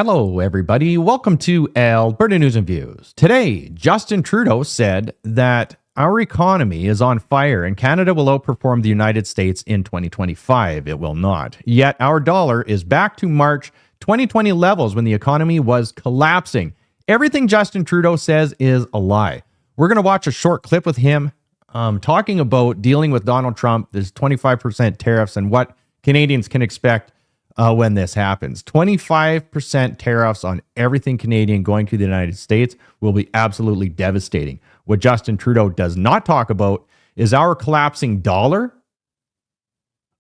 Hello, everybody. Welcome to Alberta News and Views. Today, Justin Trudeau said that our economy is on fire and Canada will outperform the United States in 2025. It will not. Yet our dollar is back to March 2020 levels when the economy was collapsing. Everything Justin Trudeau says is a lie. We're going to watch a short clip with him talking about dealing with Donald Trump, this 25% tariffs, and what Canadians can expect when this happens. 25% tariffs on everything Canadian going to the United States will be absolutely devastating. What Justin Trudeau does not talk about is our collapsing dollar,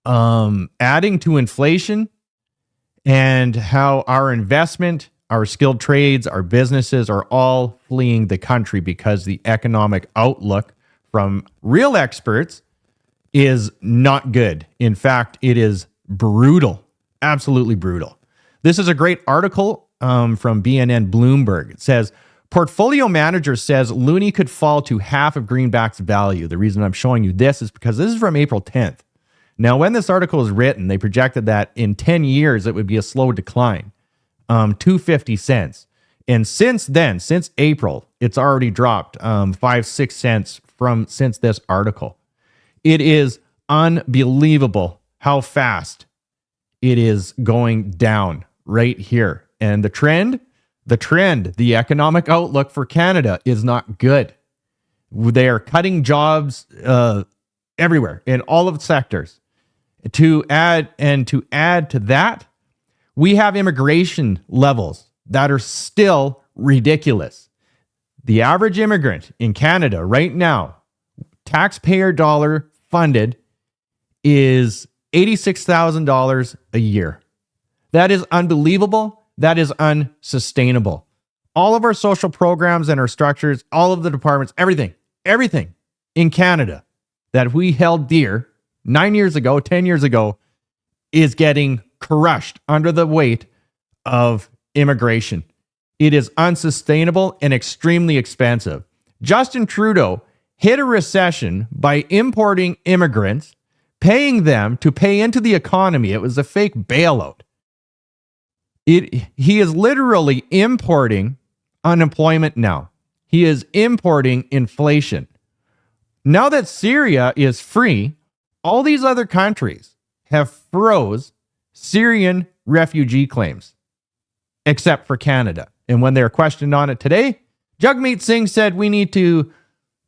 adding to inflation, and how our investment, our skilled trades, our businesses are all fleeing the country because the economic outlook from real experts is not good. In fact, it is brutal. Absolutely brutal. This is a great article from BNN Bloomberg. It says, portfolio manager says loonie could fall to half of greenback's value. The reason I'm showing you this is because this is from April 10th. Now, when this article was written, they projected that in 10 years, it would be a slow decline, 250 cents. And since then, since April, it's already dropped 5-6 cents since this article. It is unbelievable how fast it is going down right here. And the trend, the economic outlook for Canada is not good. They are cutting jobs everywhere in all of the sectors. To add to that, we have immigration levels that are still ridiculous. The average immigrant in Canada right now, taxpayer dollar funded, is $86,000 a year. That is unbelievable. That is unsustainable. All of our social programs and our structures, all of the departments, everything in Canada that we held dear 9 years ago, 10 years ago, is getting crushed under the weight of immigration. It is unsustainable and extremely expensive. Justin Trudeau hit a recession by importing immigrants, paying them to pay into the economy. It was a fake bailout. He is literally importing unemployment now. He is importing inflation. Now that Syria is free, all these other countries have froze Syrian refugee claims, except for Canada. And when they were questioned on it today, Jagmeet Singh said we need to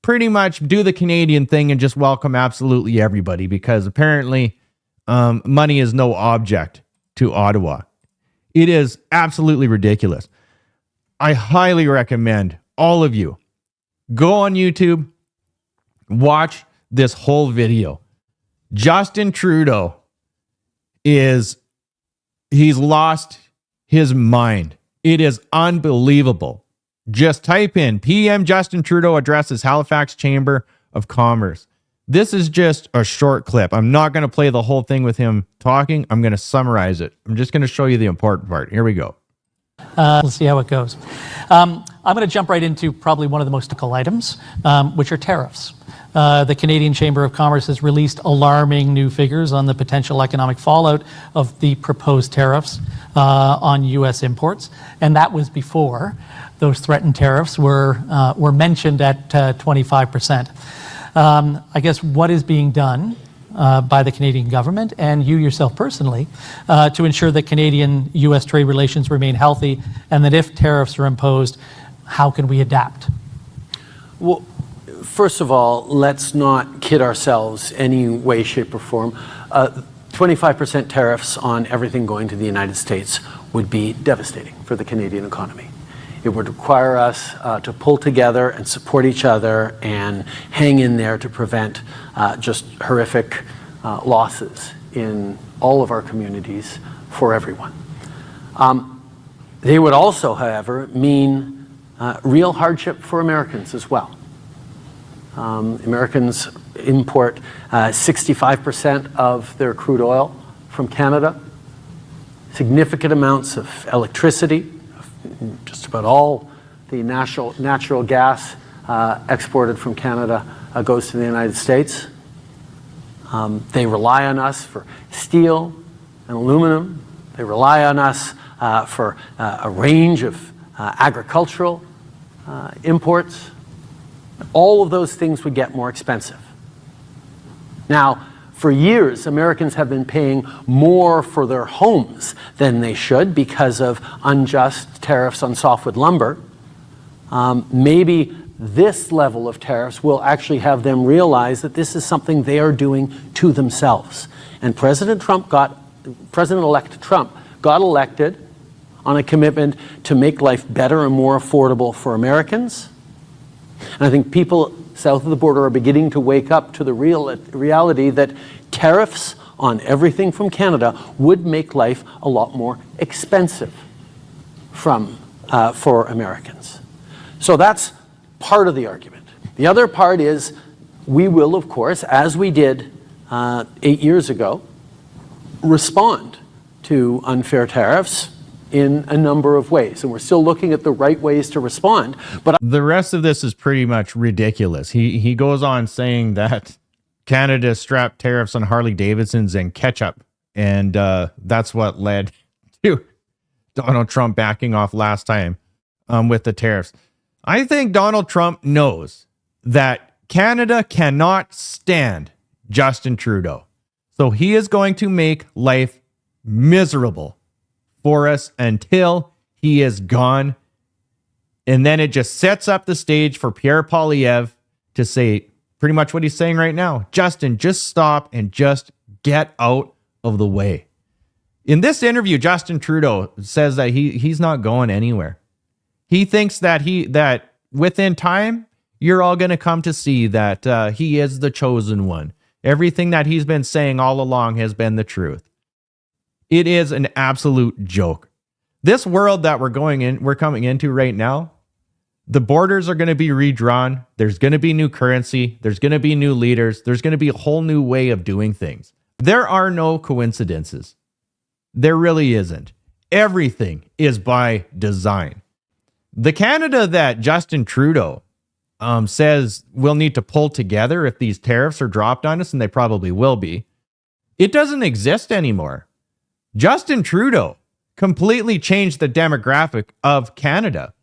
pretty much do the Canadian thing and just welcome absolutely everybody because apparently money is no object to Ottawa. It is absolutely ridiculous. I highly recommend all of you go on YouTube, watch this whole video. Justin Trudeau he's lost his mind. It is unbelievable. Just type in PM Justin Trudeau addresses Halifax Chamber of Commerce. This is just a short clip. I'm not going to play the whole thing with him talking. I'm going to summarize it. I'm just going to show you the important part. Here we go. Let's see how it goes. I'm going to jump right into probably one of the most critical items, which are tariffs. The Canadian Chamber of Commerce has released alarming new figures on the potential economic fallout of the proposed tariffs on U.S. imports, and that was before those threatened tariffs were mentioned at 25%. I guess what is being done by the Canadian government and you yourself personally to ensure that Canadian-U.S. trade relations remain healthy, and that if tariffs are imposed, how can we adapt? Well, first of all, let's not kid ourselves any way, shape, or form. 25% tariffs on everything going to the United States would be devastating for the Canadian economy. It would require us to pull together and support each other and hang in there to prevent just horrific losses in all of our communities for everyone. They would also, however, mean real hardship for Americans as well. Americans import 65% of their crude oil from Canada, significant amounts of electricity, just about all the natural gas exported from Canada goes to the United States. They rely on us for steel and aluminum. They rely on us for a range of agricultural imports. All of those things would get more expensive. Now, for years, Americans have been paying more for their homes than they should because of unjust tariffs on softwood lumber. Maybe this level of tariffs will actually have them realize that this is something they are doing to themselves. And President-elect Trump got elected on a commitment to make life better and more affordable for Americans. And I think people south of the border are beginning to wake up to the reality that tariffs on everything from Canada would make life a lot more expensive for Americans. So that's part of the argument. The other part is we will, of course, as we did 8 years ago, respond to unfair tariffs in a number of ways. And we're still looking at the right ways to respond. But the rest of this is pretty much ridiculous. He goes on saying that Canada strapped tariffs on Harley Davidsons and ketchup. And that's what led to Donald Trump backing off last time with the tariffs. I think Donald Trump knows that Canada cannot stand Justin Trudeau. So he is going to make life miserable for us until he is gone. And then it just sets up the stage for Pierre Poilievre to say pretty much what he's saying right now. Justin, just stop and just get out of the way. In this interview, Justin Trudeau says that he's not going anywhere. He thinks that that within time, you're all going to come to see that he is the chosen one. Everything that he's been saying all along has been the truth. It is an absolute joke. This world that we're coming into right now, the borders are going to be redrawn. There's going to be new currency. There's going to be new leaders. There's going to be a whole new way of doing things. There are no coincidences. There really isn't. Everything is by design. The Canada that Justin Trudeau says we'll need to pull together if these tariffs are dropped on us, and they probably will be, it doesn't exist anymore. Justin Trudeau completely changed the demographic of Canada.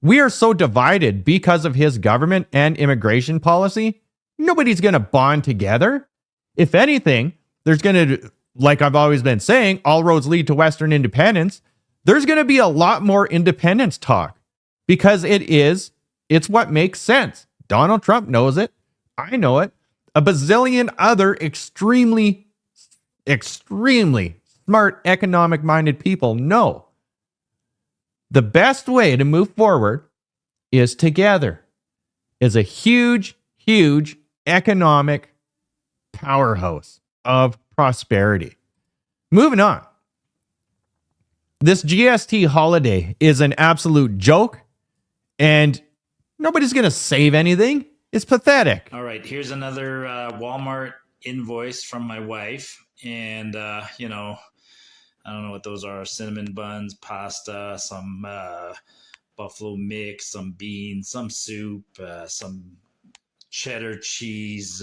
We are so divided because of his government and immigration policy. Nobody's going to bond together. If anything, there's going to, like I've always been saying, all roads lead to Western independence. There's going to be a lot more independence talk because it's what makes sense. Donald Trump knows it. I know it. A bazillion other extremely smart, economic-minded people know. The best way to move forward is together, is a huge, huge economic powerhouse of prosperity. Moving on. This GST holiday is an absolute joke, and nobody's going to save anything. It's pathetic. All right, here's another Walmart invoice from my wife. And, I don't know what those are. Cinnamon buns, pasta, some buffalo mix, some beans, some soup, some cheddar cheese,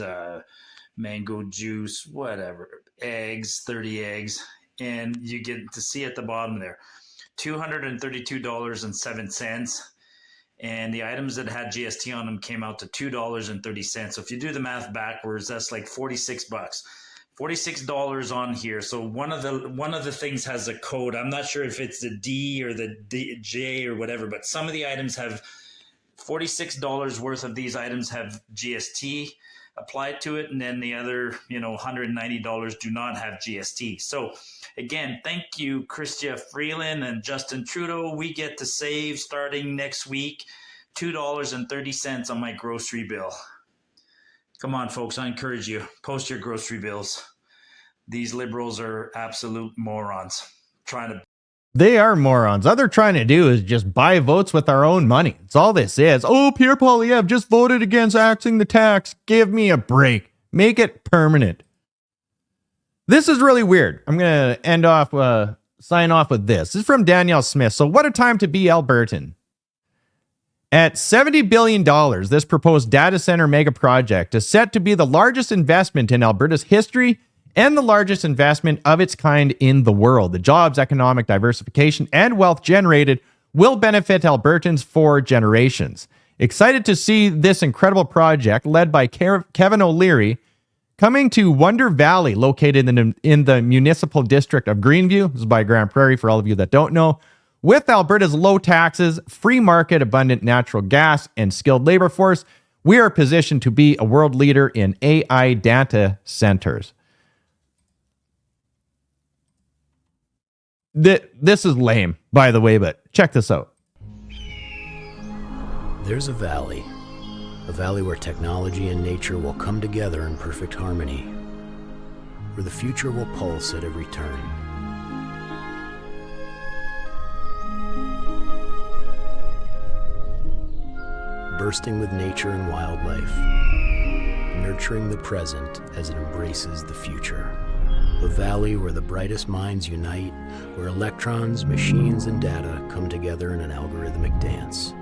mango juice, whatever. Eggs, 30 eggs. And you get to see at the bottom there, $232.07. And the items that had GST on them came out to $2.30. So if you do the math backwards, that's like $46. $46 on here. So one of the things has a code. I'm not sure if it's the D or the J or whatever, but some of the items have $46 worth of these items have GST applied to it, and then the other, $190 do not have GST. So again, thank you, Chrystia Freeland and Justin Trudeau. We get to save starting next week $2.30 on my grocery bill. Come on, folks, I encourage you, post your grocery bills. These liberals are absolute morons. They are morons. All they're trying to do is just buy votes with our own money. It's all this is. Oh, Pierre Poilievre just voted against axing the tax. Give me a break. Make it permanent. This is really weird. I'm going to sign off with this. This is from Danielle Smith. So what a time to be Albertan. At $70 billion, this proposed data center mega project is set to be the largest investment in Alberta's history and the largest investment of its kind in the world. The jobs, economic diversification, and wealth generated will benefit Albertans for generations. Excited to see this incredible project led by Kevin O'Leary coming to Wonder Valley, located in the municipal district of Greenview. This is by Grand Prairie for all of you that don't know. With Alberta's low taxes, free market, abundant natural gas, and skilled labor force, we are positioned to be a world leader in AI data centers. This is lame, by the way, but check this out. There's a valley where technology and nature will come together in perfect harmony, where the future will pulse at every turn. Bursting with nature and wildlife, nurturing the present as it embraces the future. A valley where the brightest minds unite, where electrons, machines, and data come together in an algorithmic dance.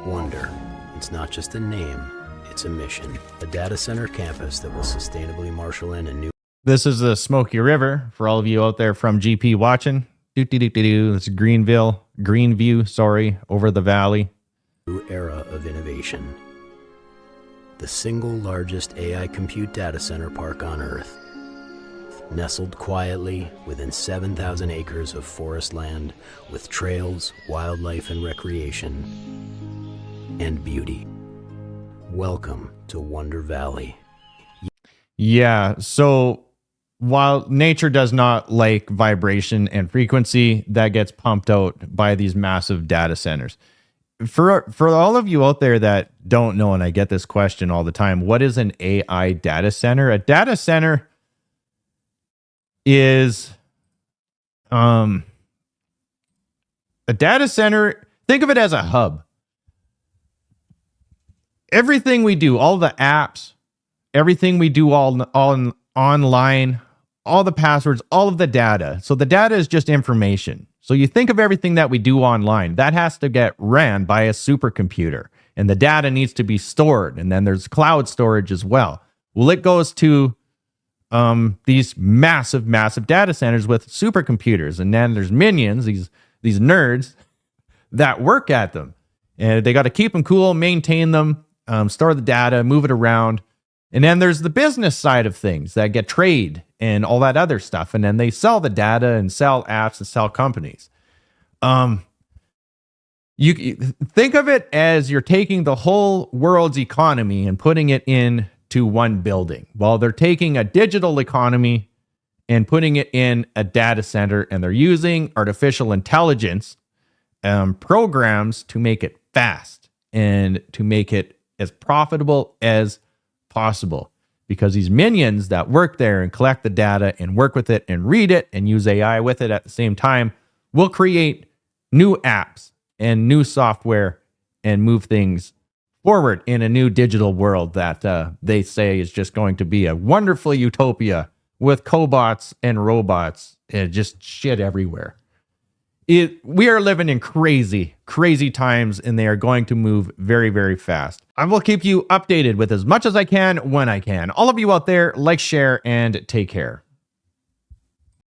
Wonder. It's not just a name, it's a mission. A data center campus that will sustainably marshal in a new... This is the Smoky River for all of you out there from GP watching. It's Greenview, over the valley. New era of innovation. The single largest AI compute data center park on Earth. Nestled quietly within 7,000 acres of forest land with trails, wildlife, and recreation. And beauty. Welcome to Wonder Valley. Yeah, so while nature does not like vibration and frequency that gets pumped out by these massive data centers. For all of you out there that don't know, and I get this question all the time, what is an AI data center? A data center is a data center, think of it as a hub. Everything we do, all the apps, everything we do all online, all the passwords, all of the data. So the data is just information. So you think of everything that we do online, that has to get ran by a supercomputer, and the data needs to be stored. And then there's cloud storage as well. Well, it goes to these massive data centers with supercomputers. And then there's minions, these nerds that work at them. And they got to keep them cool, maintain them, store the data, move it around. And then there's the business side of things that get trade and all that other stuff. And then they sell the data and sell apps and sell companies. You think of it as you're taking the whole world's economy and putting it into one building. Well, they're taking a digital economy and putting it in a data center, and they're using artificial intelligence programs to make it fast and to make it as profitable as possible, because these minions that work there and collect the data and work with it and read it and use AI with it at the same time will create new apps and new software and move things forward in a new digital world that they say is just going to be a wonderful utopia with cobots and robots and just shit everywhere. We are living in crazy times, and they are going to move very, very fast. I will keep you updated with as much as I can when I can. All of you out there, like, share, and take care.